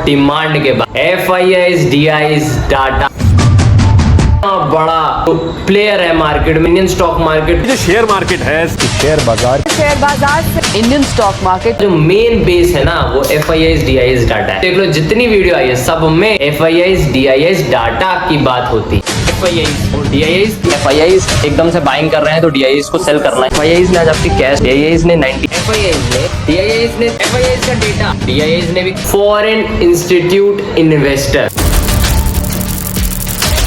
Demand के बाद FIIs DIIs data बड़ा प्लेयर है मार्केट में, इंडियन स्टॉक मार्केट जो शेयर मार्केट है, शेयर बाजार से इंडियन स्टॉक मार्केट जो मेन बेस है ना वो FIIs DIIs डाटा है। देख लो जितनी वीडियो आई है सब में FIIs DIIs डाटा की बात होती है। FIIs और DIIs, FIIs एकदम से बाइंग कर रहे हैं तो DIIs को सेल करना है। FIIs ने आज आपकी कैश, DIIs ने 90, DIIs ने FIIs का डेटा, DIIs ने भी foreign institute investor,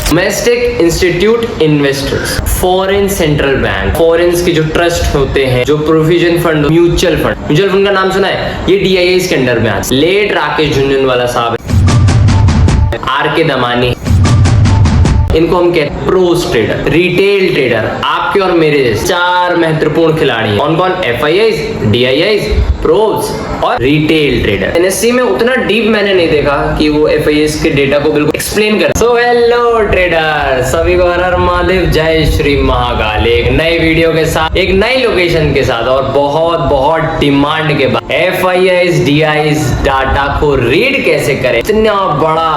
domestic institute investors, foreign central bank, foreign के जो ट्रस्ट होते हैं, जो प्रोविजन फंड, म्यूचुअल फंड का नाम सुना है, ये DIIs के अंडर में आता है। लेट राकेश झुनझुनवाला साहब, RK दमानी, इनको हम कहते हैं प्रोस ट्रेडर, रिटेल ट्रेडर, आपके और मेरे जैसे चार महत्वपूर्ण खिलाड़ी। कौन कौन? FIIs, DIIs, प्रोस और रिटेल ट्रेडर। NSE में उतना डीप मैंने नहीं देखा कि वो FIIs के डेटा को बिल्कुल एक्सप्लेन कर। सो हेलो ट्रेडर, सभी को हर हर महादेव, जय श्री महाकाल। एक नई वीडियो के साथ, एक नई लोकेशन के साथ और बहुत बहुत डिमांड के बाद FIIs DIIs डाटा को रीड कैसे करें। इतना बड़ा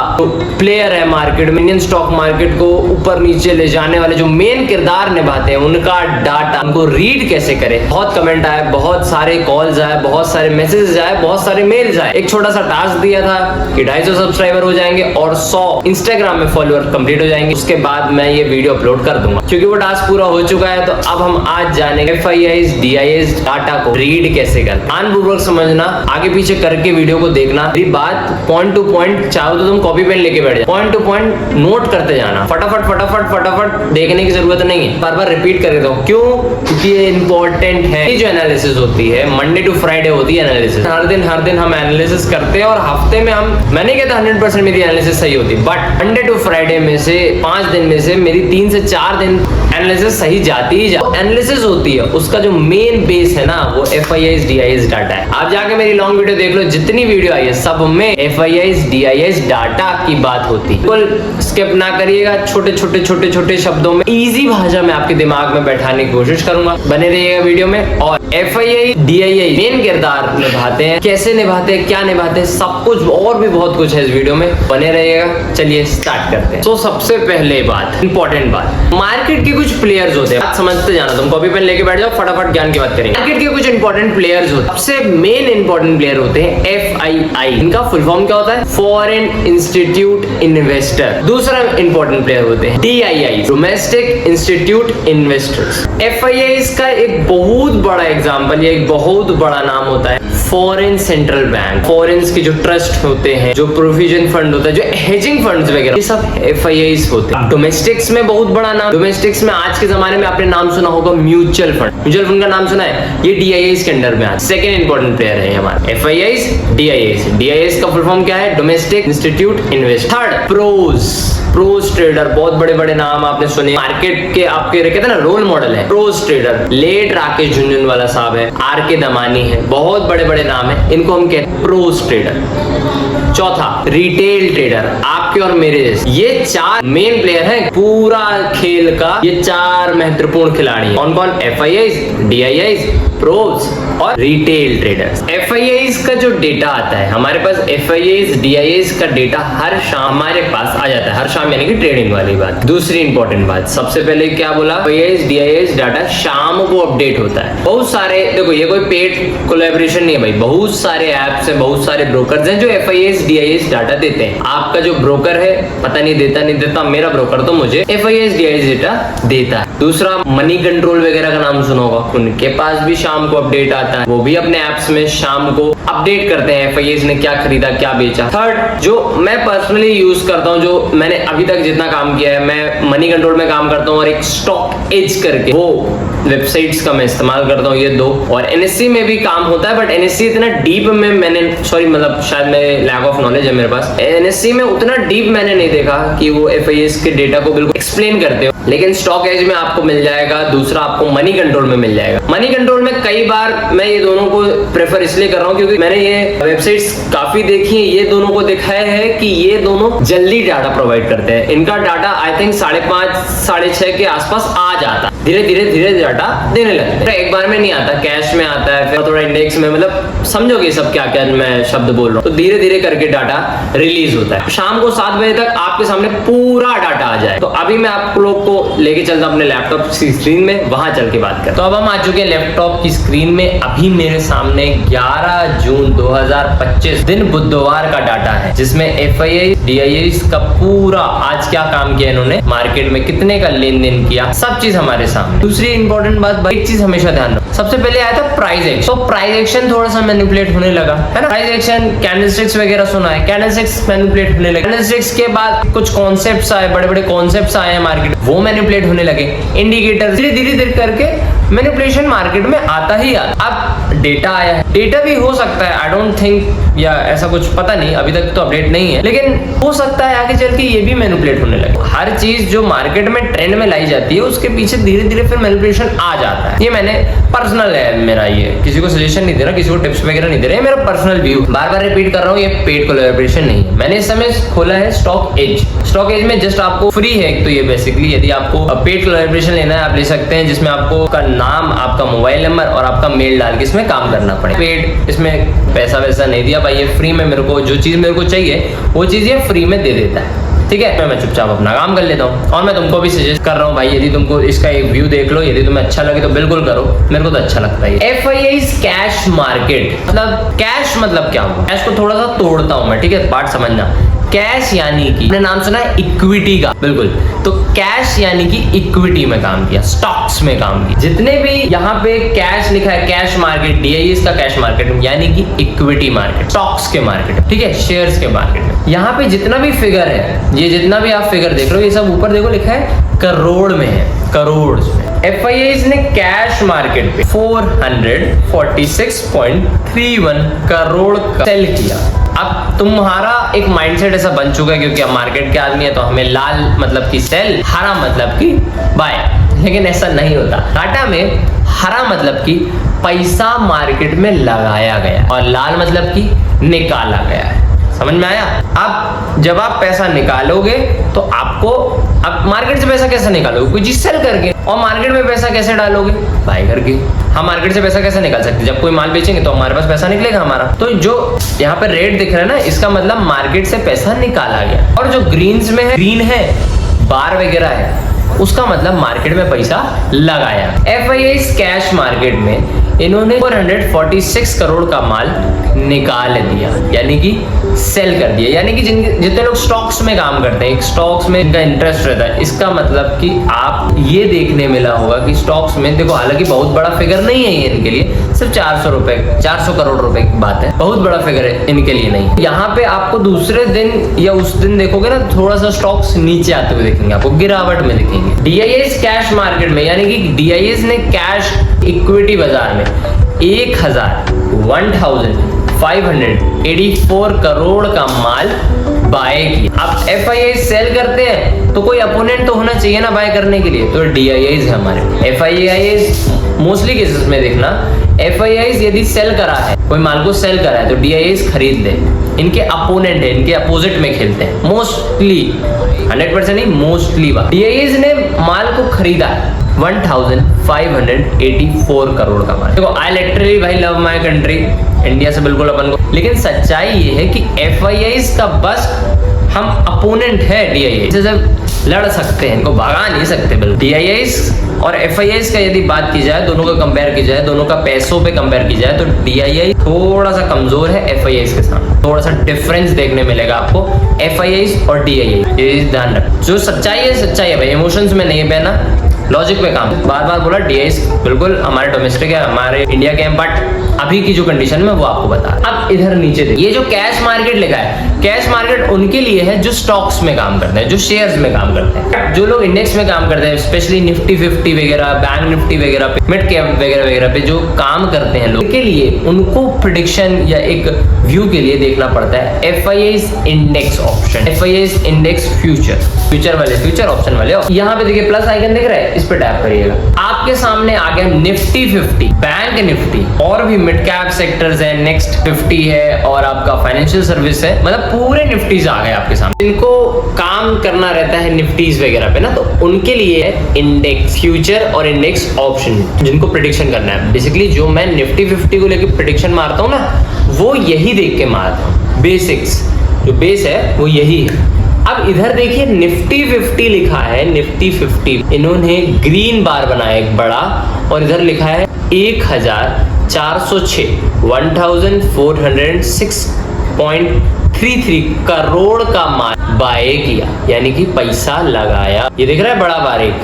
प्लेयर है मार्केट में, इंडियन स्टॉक मार्केट को ऊपर नीचे ले जाने वाले जो मेन किरदार निभाते हैं, उनका डाटा, उनको रीड कैसे करें। बहुत कमेंट आए, बहुत सारे कॉल्स आए, बहुत सारे मैसेजेस आए, बहुत सारे मेल्स आए। एक छोटा सा टास्क दिया था कि 250 सब्सक्राइबर हो जाएंगे और 100 इंस्टाग्राम में फॉलोअर कंप्लीट हो जाएंगे, उसके बाद मैं ये वीडियो अपलोड कर दूंगा। क्योंकि वो टास्क पूरा हो चुका है तो अब हम आज जानेंगे FIIs DIIs डाटा को रीड कैसे करते। ध्यानपूर्वक समझना, आगे पीछे करके वीडियो को देखना। मेरी बात पॉइंट टू पॉइंट, चाहो तो तुम कॉपी पेन लेके बैठ जाओ, पॉइंट टू पॉइंट नोट करते जाना। फटाफट देखने की जरूरत नहीं है, बार बार रिपीट कर देता हूँ। क्यों? क्योंकि ये इंपॉर्टेंट है। ये जो एनालिसिस होती है मंडे टू फ्राइडे होती है एनालिसिस। हर दिन हम एनालिसिस करते हैं और हफ्ते में मैं नहीं कहता 100% मेरी एनालिसिस सही होती, बट मंडे टू फ्राइडे में से 5 दिन में से मेरी 3 से 4 दिन एनालिसिस सही जाती ही जाती। एनालिसिस होती है, उसका जो मेन बेस है ना वो FIIs DIIs डाटा है। आप जाके मेरी लॉन्ग वीडियो देख लो, जितनी वीडियो आई है सब में FIIs DIIs डाटा की बात होती है। बिल्कुल स्किप ना करिएगा, छोटे शब्दों में इजी भाषा में आपके दिमाग में बैठाने की कोशिश करूंगा। बने रहिएगा वीडियो में। और FII DII मेन किरदार निभाते हैं, कैसे निभाते हैं, क्या निभाते हैं, सब कुछ और भी बहुत कुछ है इस वीडियो में। बने रहिएगा। चलिए स्टार्ट करते हैं। तो सबसे पहले बात, इंपॉर्टेंट बात, मार्केट के कुछ प्लेयर्स होते हैं। बात समझते जाना, तुम कॉपी पेन लेके बैठ जाओ, फटाफट ज्ञान की बात करेंगे। मार्केट के कुछ इंपॉर्टेंट प्लेयर्स होते हैं। सबसे मेन इंपॉर्टेंट प्लेयर होते हैं FII। इनका फुल फॉर्म क्या होता है? Foreign institute investor. दूसरा इंपॉर्टेंट प्लेयर होते हैं DII, domestic institute investors. FIIs का एक बहुत बड़ा एग्जांपल, ये एक बहुत बड़ा नाम होता है फॉरेन सेंट्रल बैंक। फॉरेन के जो ट्रस्ट होते हैं, जो प्रोविजन फंड होता है, जो हेजिंग फंड्स वगैरह, ये सब FIIs होते हैं। डोमेस्टिक्स में बहुत बड़ा नाम, डोमेस्टिक्स में आज के जमाने में आपने नाम सुना होगा म्यूचुअल फंड का नाम सुना है, ये DIIs के अंडर में आता है। सेकंड इंपॉर्टेंट प्लेयर है हमारा FIIs DIIs का फुल फॉर्म क्या है? Domestic institute investor. Third pros trader, बहुत बड़े बड़े नाम आपने सुने, मार्केट के आपके कहते हैं ना रोल मॉडल है pros trader. Late Rakesh Jhunjhunwala साहब है, RK दमानी है, बहुत बड़े बड़े नाम है, इनको हम कहते हैं प्रोस ट्रेडर। चौथा रिटेल ट्रेडर, आपके और मेरे जैसे। ये 4 मेन प्लेयर हैं पूरा खेल का, ये 4 महत्वपूर्ण खिलाड़ी हैं। कौन कौन? FIIs DIIs, प्रोस और रिटेल ट्रेडर्स। FIIs का जो डेटा आता है हमारे पास, FIIs DIIs का डेटा हर शाम हमारे पास आ जाता है। हर शाम यानी कि ट्रेडिंग वाली बात। दूसरी इंपॉर्टेंट बात, सबसे पहले क्या बोला? FIIs DIIs डाटा शाम को अपडेट होता है। बहुत सारे, देखो ये कोई पेड कोलैबोरेशन नहीं है भाई, बहुत सारे ऐप्स हैं, बहुत सारे ब्रोकर्स हैं जो FIIs DIIs डाटा देते हैं। आपका जो ब्रोकर है पता नहीं देता, मेरा ब्रोकर तो मुझे FIIs DIIs डेटा देता है। दूसरा मनी कंट्रोल वगैरह का नाम सुना होगा, उनके पास भी शाम को अपडेट आता है, वो भी अपने ऐप्स में शाम को अपडेट करते हैं FIIs ने क्या खरीदा, क्या बेचा। थर्ड, जो मैं पर्सनली यूज करता हूँ, जो मैंने अभी तक जितना काम किया है, मैं मनी कंट्रोल में काम करता हूँ और एक स्टॉक एज करके वो वेबसाइट्स का मैं इस्तेमाल करता हूँ, ये 2। और NSE में भी काम होता है, बट NSE इतना डीप में मैंने, शायद मेरे लैक ऑफ नॉलेज है मेरे पास, NSE में उतना डीप मैंने नहीं देखा कि वो FIIs के डेटा को बिल्कुल एक्सप्लेन करते हो। लेकिन स्टॉक एज में आपको मिल जाएगा। दूसरा आपको मनी कंट्रोल में मिल जाएगा। मनी कंट्रोल में कई बार मैं ये दोनों को प्रेफर इसलिए कर रहा हूँ क्योंकि मैंने ये वेबसाइट्स काफी देखी है, ये दोनों को दिखाया है कि ये दोनों जल्दी डाटा प्रोवाइड करते हैं। इनका डाटा आई थिंक 5:30 6:30 के आसपास आ जाता है। धीरे धीरे डाटा देने लगते हैं। एक बार में नहीं आता, कैश में आता है, फिर थोड़ा इंडेक्स में, मतलब समझोगे सब क्या क्या मैं शब्द बोल रहा हूँ। तो धीरे धीरे करके डाटा रिलीज होता है। शाम को 7 बजे तक आपके सामने पूरा डाटा आ जाए। तो अभी मैं आप लोग को लेके चलता हूँ अपने लैपटॉप की स्क्रीन में, वहां चल के बात करते। तो अब हम आ चुके हैं लैपटॉप की स्क्रीन में। अभी मेरे सामने 11 जून 2025 दिन बुधवार का डाटा है, जिसमें FII DII का पूरा आज क्या काम किया इन्होंने, मार्केट में कितने का लेन देन किया, सब चीज हमारे सामने। दूसरी इंपॉर्टेंट बात, एक चीज हमेशा ध्यान रखो, सबसे पहले आया था प्राइस एक्शन। तो प्राइस एक्शन थोड़ा सा मैनिपुलेट होने लगा है ना। प्राइस एक्शन, कैंडलस्टिक्स वगैरह सुना है, कैंडलस्टिक्स मैनिपुलेट होने लगे। कैंडलस्टिक्स के बाद कुछ कॉन्सेप्ट्स आए, बड़े बड़े कॉन्सेप्ट्स आए मार्केट, वो मैनिपुलेट होने लगे। इंडिकेटर धीरे करके मैनिपुलेशन मार्केट में आता ही आता। अब डेटा आया है, डेटा भी हो सकता है, आई डोंट थिंक, या ऐसा कुछ पता नहीं, अभी तक तो अपडेट नहीं है, लेकिन हो सकता है आगे चल के ये भी मैनिपुलेट होने लगे। हर चीज जो मार्केट में ट्रेंड में लाई जाती है उसके पीछे धीरे धीरे फिर मैनिपुलेशन आ जाता है। ये मैंने पर्सनल है मेरा, ये किसी को सजेशन नहीं दे रहा, किसी को टिप्स वगैरह नहीं दे रहा, मेरा पर्सनल व्यू। बार बार रिपीट कर रहा हूँ, ये पेड कोलैबोरेशन नहीं है। मैंने इस समय खोला है स्टॉक एज। स्टॉक एज में जस्ट आपको फ्री है एक तो ये बेसिकली, यदि आपको पेड कोलैबोरेशन लेना है आप ले सकते हैं, जिसमें आपको का नाम, आपका मोबाइल नंबर और आपका मेल डाल के इसमें काम करना पड़े। पेड इसमें पैसा वैसा नहीं दिया भाई, ये फ्री में मेरे को जो चीज मेरे को चाहिए वो चीज ये फ्री में दे देता है। ठीक है, मैं चुपचाप अपना काम कर लेता हूँ। और मैं तुमको भी सजेस्ट कर रहा हूँ भाई, यदि तुमको इसका एक व्यू देख लो, यदि तुम्हें अच्छा लगे तो बिल्कुल करो, मेरे को तो अच्छा लगता है। FII कैश मार्केट, मतलब कैश मतलब क्या हुआ, कैश को थोड़ा सा तोड़ता हूँ मैं, ठीक है, पार्ट समझना। कैश यानी कि आपने नाम सुना है इक्विटी का, बिल्कुल, तो कैश यानी कि इक्विटी में काम किया, स्टॉक्स में काम किया। जितने भी यहाँ पे कैश लिखा है, कैश मार्केट, DIIs का कैश मार्केट यानी कि इक्विटी मार्केट, स्टॉक्स के मार्केट, ठीक है, शेयर्स के मार्केट में। यहाँ पे जितना भी फिगर है, ये जितना भी आप फिगर देख रहे हो, ये सब ऊपर देखो लिखा है करोड़ में है, करोड़ में। FIIs ने कैश मार्केट पे 446.31 करोड़ का सेल किया। अब तुम्हारा एक माइंडसेट ऐसा बन चुका है, क्योंकि हम मार्केट के आदमी है, तो हमें लाल मतलब की सेल, हरा मतलब की बाय, लेकिन ऐसा नहीं होता। डाटा में हरा मतलब की पैसा मार्केट में लगाया गया और लाल मतलब की निकाला गया है। समझ में आया? अब जब आप पैसा निकालोगे तो आपको, अब मार्केट से पैसा कैसे निकालोगे, कोई चीज सेल करके, और मार्केट में पैसा कैसे डालोगे, बाय करके। हम मार्केट से पैसा कैसे निकाल सकते हैं, जब कोई माल बेचेंगे तो हमारे पास पैसा निकलेगा हमारा। तो जो यहाँ पे रेट दिख रहा है ना, इसका मतलब मार्केट से पैसा निकाला गया। और जो ग्रीन्स में है, ग्रीन है, बार वगैरह है, उसका मतलब मार्केट में पैसा लगाया। FIIs कैश मार्केट में इन्होंने 446 करोड़ का माल निकाल दिया, यानी कि सेल कर दिया। यानी कि जितने लोग स्टॉक्स में काम करते हैं, स्टॉक्स में इनका इंटरेस्ट रहता है, इसका मतलब कि आप ये देखने मिला होगा कि स्टॉक्स में, देखो हालांकि बहुत बड़ा फिगर नहीं है ये इनके लिए, सिर्फ 400 करोड़ रुपए की बात है, बहुत बड़ा फिगर है इनके लिए नहीं। यहाँ पे आपको दूसरे दिन या उस दिन देखोगे ना, थोड़ा सा स्टॉक्स नीचे आते हुए दिखेंगे, आपको गिरावट में दिखेंगे। DIIs कैश मार्केट में, यानी कि DIIs ने कैश इक्विटी बाजार में 1584 करोड़ का माल बाय किया। अब FIIs सेल करते हैं तो कोई अपोनेंट तो होना चाहिए ना बाय करने के लिए, तो DIIs है हमारे। FIIs मोस्टली केसेस में देखना, FIIs यदि सेल करा है, कोई माल को सेल करा है, तो DIIs खरीद ले, इनके अपोनेंट है, इनके अपोजिट में खेलते हैं मोस्टली, 100% नहीं, मोस्टली। DIIs ने माल को खरीदा 1584 करोड़ का माल। देखो, आई लिटरली भाई लव माय कंट्री, इंडिया से बिल्कुल अपन को, लेकिन सच्चाई ये है कि FIIs का बस हम अपोनेंट है DIIs से, लड़ सकते हैं, इनको भगा नहीं सकते बिल्कुल। DIIs और FIIs का यदि बात की जाए, दोनों का कंपेयर की जाए, दोनों का पैसों पे कंपेयर की जाए, तो DII थोड़ा सा कमजोर है FIIs के सामने, थोड़ा सा डिफरेंस देखने मिलेगा आपको FIIs और DII, ये ध्यान रखो। जो सच्चाई है भाई, इमोशंस में नहीं बहना, लॉजिक पे काम। बार बार बोला DIIs बिल्कुल हमारे डोमेस्टिक है, हमारे इंडिया के, बट अभी की जो कंडीशन में वो आपको बता। अब इधर नीचे देखिए, ये जो कैश मार्केट लिखा है, कैश मार्केट उनके लिए है जो स्टॉक्स में काम करते हैं, जो शेयर्स में काम करते हैं। जो लोग इंडेक्स में काम करते हैं, स्पेशली निफ्टी 50 वगैरह, बैंक निफ्टी वगैरह पे, मिड कैप वगैरह पे जो काम करते हैं लोग, के लिए उनको प्रेडिक्शन या एक व्यू के लिए देखना पड़ता है FIIs index option, FIIs index future वाले, फ्यूचर ऑप्शन वाले। यहाँ पे देखिए प्लस आइकन दिख रहा है, इस पे टैप करिएगा। आप आपके सामने आ गया निफ्टी 50, बैंक निफ्टी, और भी मिड कैप सेक्टर्स है, नेक्स्ट 50 है, और आपका फाइनेंशियल सर्विस है, मतलब पूरे निफ्टीज आ गए आपके सामने। जिनको काम करना रहता है निफ्टीज वगैरह पे ना, तो उनके लिए इंडेक्स फ्यूचर और इंडेक्स ऑप्शन, जिनको प्रेडिक्शन करना है। बेसिकली जो मैं निफ्टी 50 को लेकर प्रेडिक्शन मारता हूँ ना, वो यही देख के मारता हूँ। बेसिक्स जो बेस है वो यही है। अब इधर देखिए निफ्टी 50 लिखा है, निफ्टी 50 इन्होंने ग्रीन बार बनाया एक बड़ा, और इधर लिखा है 1406 1406.33 करोड़ का माल बाय किया, यानी कि पैसा लगाया। ये दिख रहा है बड़ा बार एक,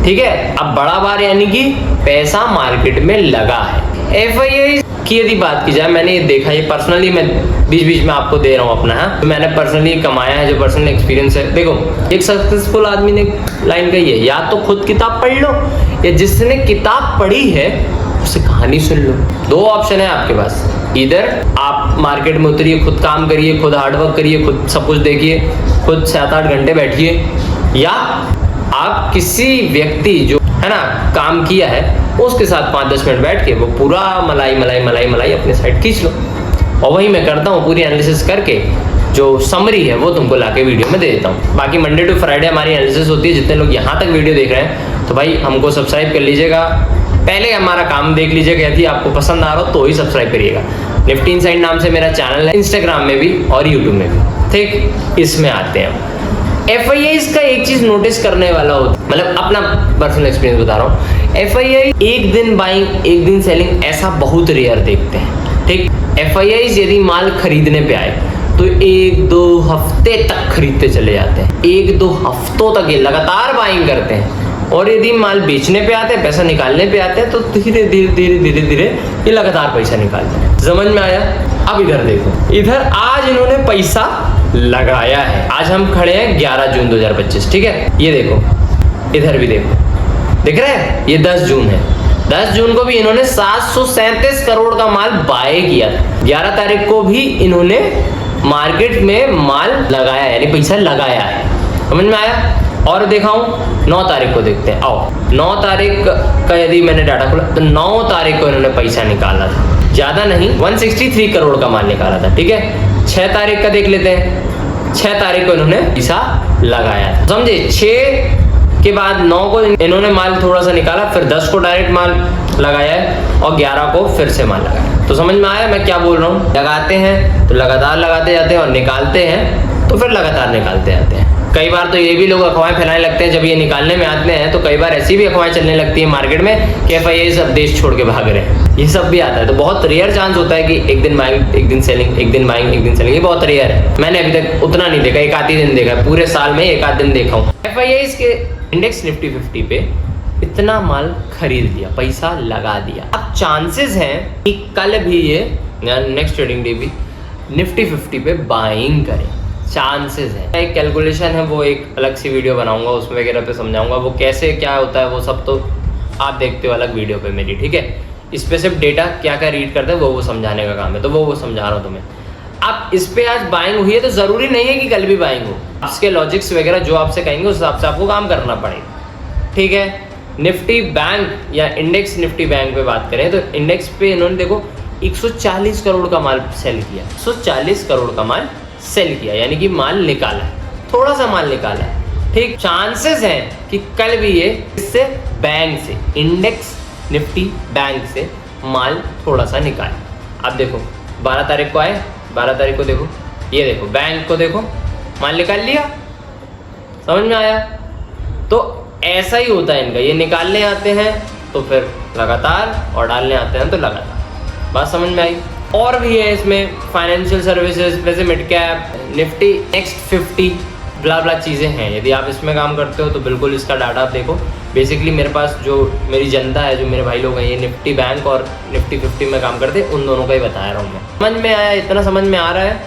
ठीक है। अब बड़ा बार यानी कि पैसा मार्केट में लगा है। FII की यदि बात की जाए, मैंने ये देखा, ये पर्सनली मैं बीच बीच में आपको दे रहा हूँ अपना, है मैंने पर्सनली कमाया है, जो पर्सनल एक्सपीरियंस है। देखो एक सक्सेसफुल आदमी ने लाइन कही है, या तो खुद किताब पढ़ लो, या जिसने किताब पढ़ी है उससे कहानी सुन लो। दो ऑप्शन है आपके पास, इधर आप मार्केट में उतरिए, खुद काम करिए, खुद हार्डवर्क करिए, खुद सब कुछ देखिए, खुद 7-8 घंटे बैठिए, या आप किसी व्यक्ति जो है ना काम किया है उसके साथ 5-10 मिनट बैठ के वो पूरा मलाई मलाई मलाई मलाई अपने साइड खींच लो। और वही मैं करता हूँ, पूरी एनालिसिस करके जो समरी है वो तुमको लाके वीडियो में दे देता हूँ। बाकी मंडे टू फ्राइडे हमारी एनालिसिस होती है। जितने लोग यहाँ तक वीडियो देख रहे हैं तो भाई हमको सब्सक्राइब कर लीजिएगा, पहले हमारा काम देख लीजिएगा, यदि आपको पसंद आ रहा हो तो ही सब्सक्राइब करिएगा। निफ्टी इनसाइड नाम से मेरा चैनल है, इंस्टाग्राम में भी और यूट्यूब में भी, ठीक। इसमें आते हैं FIIs का एक चीज नोटिस करने वाला होता है, मतलब अपना पर्सनल एक्सपीरियंस बता रहा हूँ। FII एक दिन बाइंग एक दिन सेलिंग ऐसा बहुत रेयर देखते हैं, ठीक। FIIs यदि माल खरीदने पे आए तो 1-2 हफ्ते तक खरीदते चले जाते हैं, 1-2 हफ्तों तक ये लगातार बाइंग करते हैं। और यदि माल बेचने पे आते हैं, पैसा निकालने पे आते हैं, तो धीरे धीरे धीरे धीरे धीरे ये लगातार पैसा निकालते हैं। समझ में आया? अब इधर देखो, इधर आज इन्होंने पैसा लगाया है। आज हम खड़े हैं 11 जून 2025, ठीक है। ये देखो, इधर भी देखो, दिख रहा है, ये 10 जून है। 10 जून को भी इन्होंने 737 करोड़ का माल बाय किया था। 11 तारीख को भी इन्होंने मार्केट में माल लगाया, यानी पैसा लगाया है। समझ में आया? और दिखाऊं 9 तारीख को, देखते हैं, आओ। 9 तारीख का यदि मैंने डाटा खोला तो 9 तारीख को इन्होंने पैसा निकाला था, ज्यादा नहीं, 163 करोड़ का माल निकाला था, ठीक है। 6 तारीख का देख लेते हैं, 6 तारीख को इन्होंने पैसा लगाया था, समझे। 6 के बाद 9 को इन्होंने माल थोड़ा सा निकाला, फिर 10 को डायरेक्ट माल लगाया है, और 11 को फिर से माल लगाया। तो समझ में आया मैं क्या बोल रहा हूँ? लगाते हैं तो लगातार लगाते जाते हैं, और निकालते हैं तो फिर लगातार निकालते जाते हैं। कई बार तो ये भी लोग अफवाहें फैलाने लगते हैं, जब ये निकालने में आते हैं तो कई बार ऐसी भी अफवाहें चलने लगती है मार्केट में कि FII सब देश छोड़ के भाग रहे हैं, ये सब भी आता है। तो बहुत रेयर चांस होता है कि एक दिन बाइंग एक दिन सेलिंग, एक दिन बाइंग एक दिन सेलिंग, ये बहुत रेयर है। मैंने अभी तक उतना नहीं देखा, एक आध ही दिन देखा, पूरे साल में एक आध दिन देखा हूँ। FII के इंडेक्स निफ्टी 50 पे इतना माल खरीद लिया, पैसा लगा दिया। अब चांसेस हैं कि कल भी ये नेक्स्ट ट्रेडिंग डे भी निफ्टी 50 पे बाइंग करें, चांसेस है। एक कैलकुलेशन है, वो एक अलग सी वीडियो बनाऊंगा, उसमें वगैरह पे समझाऊंगा वो कैसे क्या होता है, वो सब तो आप देखते हो अलग वीडियो पे मेरी, ठीक है। इस पे सिर्फ डेटा क्या क्या रीड करते हैं वो समझाने का काम है, तो वो समझा रहा हूँ तुम्हें। अब इस पे आज बाइंग हुई है तो जरूरी नहीं है कि कल भी बाइंग हो। इसके लॉजिक्स वगैरह जो आपसे कहेंगे उस हिसाब से आपको काम करना पड़ेगा, ठीक है। निफ्टी बैंक या इंडेक्स निफ्टी बैंक पे बात करें तो इंडेक्स पे इन्होंने देखो 140 करोड़ का माल सेल किया, 140 करोड़ का माल सेल किया, यानी कि माल निकाला, थोड़ा सा माल निकाला, ठीक। चांसेस हैं कि कल भी ये इससे बैंक से, इंडेक्स निफ्टी बैंक से माल थोड़ा सा निकाले। अब देखो 12 तारीख को आए, 12 तारीख को देखो, ये देखो बैंक को देखो, माल निकाल लिया। समझ में आया? तो ऐसा ही होता है इनका, ये निकालने आते हैं तो फिर लगातार, और डालने आते हैं तो लगातार। बात समझ में आई? और भी है इसमें फाइनेंशियल सर्विसेज, वैसे मिड कैप, निफ्टी नेक्स्ट 50, ब्ला ब्ला चीज़ें हैं। यदि आप इसमें काम करते हो तो बिल्कुल इसका डाटा आप देखो। बेसिकली मेरे पास जो मेरी जनता है, जो मेरे भाई लोग हैं, ये निफ्टी बैंक और निफ्टी 50 में काम करते हैं, उन दोनों का ही बता रहा हूँ मैं। समझ में आया? इतना समझ में आ रहा है?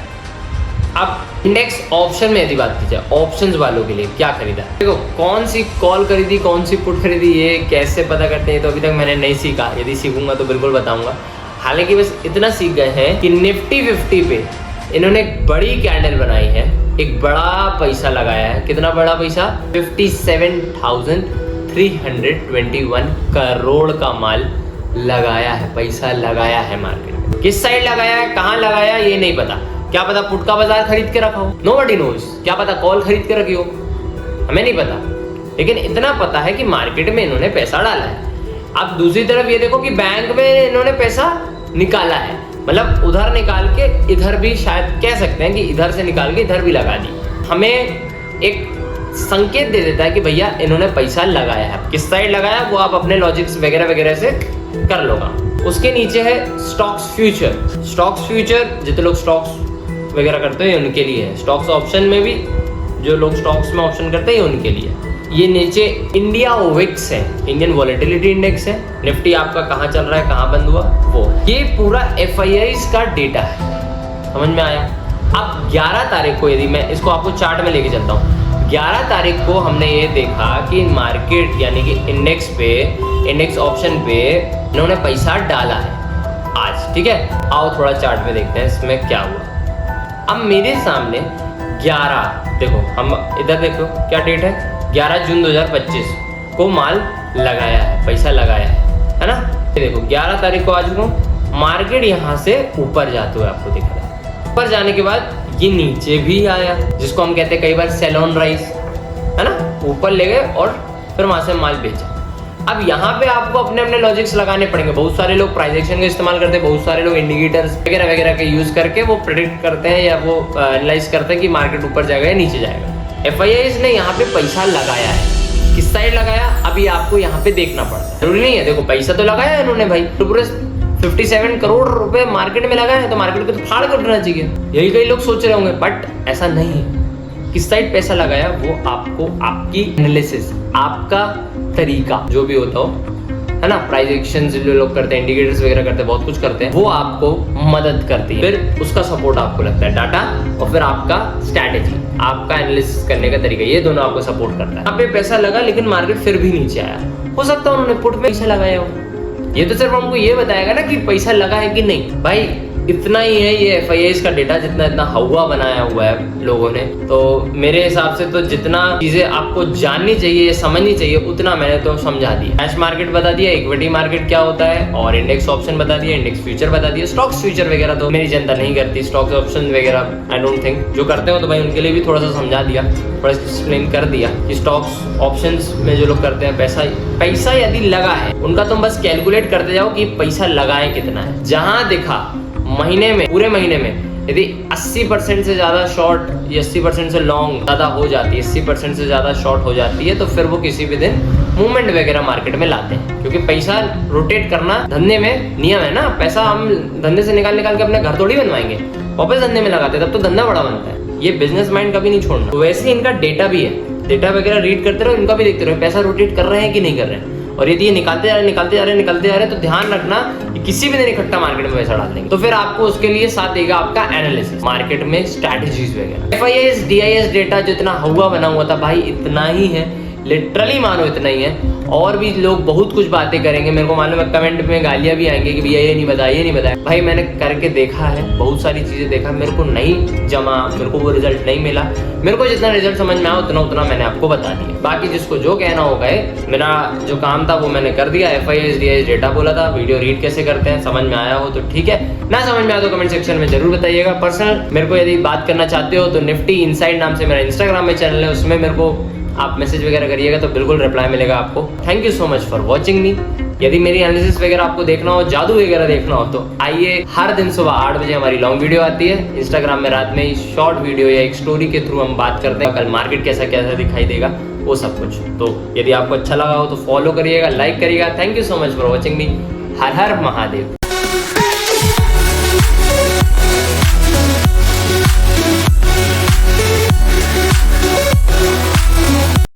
अब इंडेक्स ऑप्शन में यदि बात की जाए, ऑप्शंस वालों के लिए क्या खरीदा, देखो कौन सी कॉल खरीदी, कौन सी पुट खरीदी, ये कैसे पता करते हैं, तो अभी तक मैंने नहीं सीखा। यदि सीखूंगा तो बिल्कुल बताऊंगा। हालांकि बस इतना सीख गए हैं कि निफ्टी 50 पे इन्होंने एक बड़ी कैंडल बनाई है, एक बड़ा पैसा लगाया है। कितना बड़ा पैसा? 57,300 321 करोड़ का माल लगाया है, पैसा लगाया है मार्केट में। किस साइड लगाया है, कहाँ लगाया ये नहीं पता। क्या पता पुट का बाजार खरीद के रखा हो, नोबडी नोज। क्या पता कॉल खरीद के रखी हो, हमें नहीं पता। लेकिन इतना पता है कि मार्केट में इन्होंने पैसा डाला है। अब दूसरी तरफ ये देखो कि बैंक में इन्होंने पैसा निकाला है, मतलब उधर निकाल के इधर भी, शायद कह सकते हैं कि इधर से निकाल के इधर भी लगा दी। हमें एक संकेत दे देता है कि भैया इन्होंने पैसा लगाया है। किस साइड लगाया वो आप अपने लॉजिक्स वगैरह वगैरह से कर लोगा। उसके नीचे है स्टॉक्स फ्यूचर। स्टॉक्स फ्यूचर जितने लोग स्टॉक्स वगैरह करते हैं उनके लिए है। स्टॉक्स ऑप्शन में भी जो लोग स्टॉक्स में ऑप्शन करते हैं उनके लिए। ये नीचे इंडिया विक्स है, इंडियन वॉलेटिलिटी इंडेक्स है। निफ्टी आपका कहाँ चल रहा है, कहाँ बंद हुआ वो। ये पूरा FIIs का डेटा है, समझ में आया। अब 11 तारीख को यदि मैं इसको आपको चार्ट में लेके चलता हूँ, 11 तारीख को हमने ये देखा कि मार्केट यानी कि इंडेक्स पे, इंडेक्स ऑप्शन पे इन्होंने पैसा डाला है आज, ठीक है। आओ थोड़ा चार्ट में देखते हैं इसमें क्या हुआ। अब मेरे सामने 11, देखो हम इधर देखो क्या डेट है, 11 जून 2025 को माल लगाया है, पैसा लगाया है ना। ये देखो 11 तारीख को आज को मार्केट यहाँ से ऊपर जाते हुए आपको दिख रहा है। ऊपर जाने के बाद ये नीचे भी आया, जिसको हम कहते हैं कई बार सेल ऑन राइज, है ना। ऊपर ले गए और फिर वहां से माल बेचा। अब यहाँ पे आपको अपने अपने लॉजिक्स लगाने पड़ेंगे। बहुत सारे लोग प्राइस एक्शन का इस्तेमाल करते हैं, बहुत सारे लोग इंडिकेटर्स वगैरह वगैरह के यूज करके वो प्रेडिक्ट करते हैं या वो एनालाइज करते हैं कि मार्केट ऊपर जाएगा या नीचे जाएगा। FIIs ने यहाँ पे पैसा लगाया है। किस साइड लगाया अभी आपको यहाँ पे देखना पड़ता है, जरूरी नहीं है। देखो पैसा तो लगाया है इन्होंने भाई, तो पूरे 57 करोड़ रुपए मार्केट में लगाए हैं, तो मार्केट को तो फाड़ कर उठना चाहिए, यही कई लोग सोच रहे होंगे। बट ऐसा नहीं है। किस साइड पैसा लगाया वो आपको, आपकी एनालिसिस, आपका तरीका जो भी होता हो, है ना। प्राइस एक्शन जो लोग करते हैं, इंडिकेटर्स वगैरह करते हैं, बहुत कुछ करते हैं, वो आपको मदद करती है। फिर उसका सपोर्ट आपको लगता है डाटा, और फिर आपका स्ट्रैटेजी, आपका एनालिसिस करने का तरीका, ये दोनों आपको सपोर्ट करता है। यहाँ पे पैसा लगा लेकिन मार्केट फिर भी नीचे आया, हो सकता है उन्होंने पुट में पैसा लगाया हो। ये तो सिर्फ हमको ये बताएगा ना कि पैसा लगा है कि नहीं। भाई इतना ही है ये FIIs का डेटा, जितना इतना हवा बनाया हुआ है लोगों ने। तो मेरे हिसाब से तो जितना चीजें आपको जाननी चाहिए, समझनी चाहिए, उतना मैंने तो समझा दिया। कैश मार्केट बता दिया, इक्विटी मार्केट क्या होता है, और इंडेक्स ऑप्शन बता दिया, इंडेक्स फ्यूचर बता दिया। स्टॉक्स फ्यूचर वगैरह तो मेरी जनता नहीं करती, स्टॉक्स ऑप्शन वगैरह आई डोंट थिंक जो करते हो, तो भाई उनके लिए भी थोड़ा सा समझा दिया, थोड़ा एक्सप्लेन कर दिया कि स्टॉक्स ऑप्शंस में जो लोग करते हैं पैसा यदि लगा है उनका, तुम बस कैलकुलेट करते जाओ कि पैसा लगाए कितना है। जहां देखा महीने में, पूरे महीने में यदि 80% से ज्यादा शॉर्ट या 80% से लॉन्ग ज्यादा हो जाती है, 80% से ज्यादा शॉर्ट हो जाती है, तो फिर वो किसी भी दिन मूवमेंट वगैरह मार्केट में लाते हैं। क्योंकि पैसा रोटेट करना धंधे में नियम है ना। पैसा हम धंधे से निकाल के अपने घर थोड़ी बनवाएंगे, वापस धंधे में लगाते हैं, तब तो धंधा बड़ा बनता है। ये बिजनेस माइंड कभी नहीं छोड़ना। तो वैसे इनका डेटा भी है, डेटा वगैरह रीड करते रहो, इनका भी देखते रहो पैसा रोटेट कर रहे हैं कि नहीं कर रहे हैं। और यदि ये निकालते जा रहे तो ध्यान रखना कि किसी भी दिन इकट्ठा मार्केट में पैसा डाल देंगे, तो फिर आपको उसके लिए साथ देगा आपका एनालिसिस, मार्केट में स्ट्रैटेजीज वगैरह। FIIs DIS डेटा जितना हुआ बना हुआ था भाई, इतना ही है, लिटरली मानो इतना ही है। और भी लोग बहुत कुछ बातें करेंगे, मेरे को मालूम है कमेंट में गालियां भी आएंगी कि भैया ये नहीं बताया। भाई मैंने करके देखा है, बहुत सारी चीजें देखा, मेरे को नहीं जमा, मेरे को वो रिजल्ट नहीं मिला। मेरे को जितना रिजल्ट समझ में आया उतना मैंने आपको बता दिया। बाकी जिसको जो कहना होगा है, मेरा जो काम था वो मैंने कर दिया। FIIs DIS डेटा बोला था, वीडियो रीड कैसे करते हैं, समझ में आया हो तो ठीक है, ना समझ में आया तो कमेंट सेक्शन में जरूर बताइएगा। पर्सनल मेरे को यदि बात करना चाहते हो तो निफ्टी इनसाइड नाम से मेरा इंस्टाग्राम में चैनल है, उसमें मेरे को आप मैसेज वगैरह करिएगा तो बिल्कुल रिप्लाई मिलेगा आपको। Thank you so much for watching मी। यदि मेरी एनालिसिस वगैरह आपको देखना हो, जादू वगैरह देखना हो, तो आइए, हर दिन सुबह 8 बजे हमारी लॉन्ग वीडियो आती है। इंस्टाग्राम में रात में शॉर्ट वीडियो या एक स्टोरी के थ्रू हम बात करते हैं, कल मार्केट कैसा कैसा दिखाई देगा वो सब कुछ। तो यदि आपको अच्छा लगा हो तो फॉलो करिएगा, लाइक करिएगा। Thank you so much for watching me. Her her Mahadev.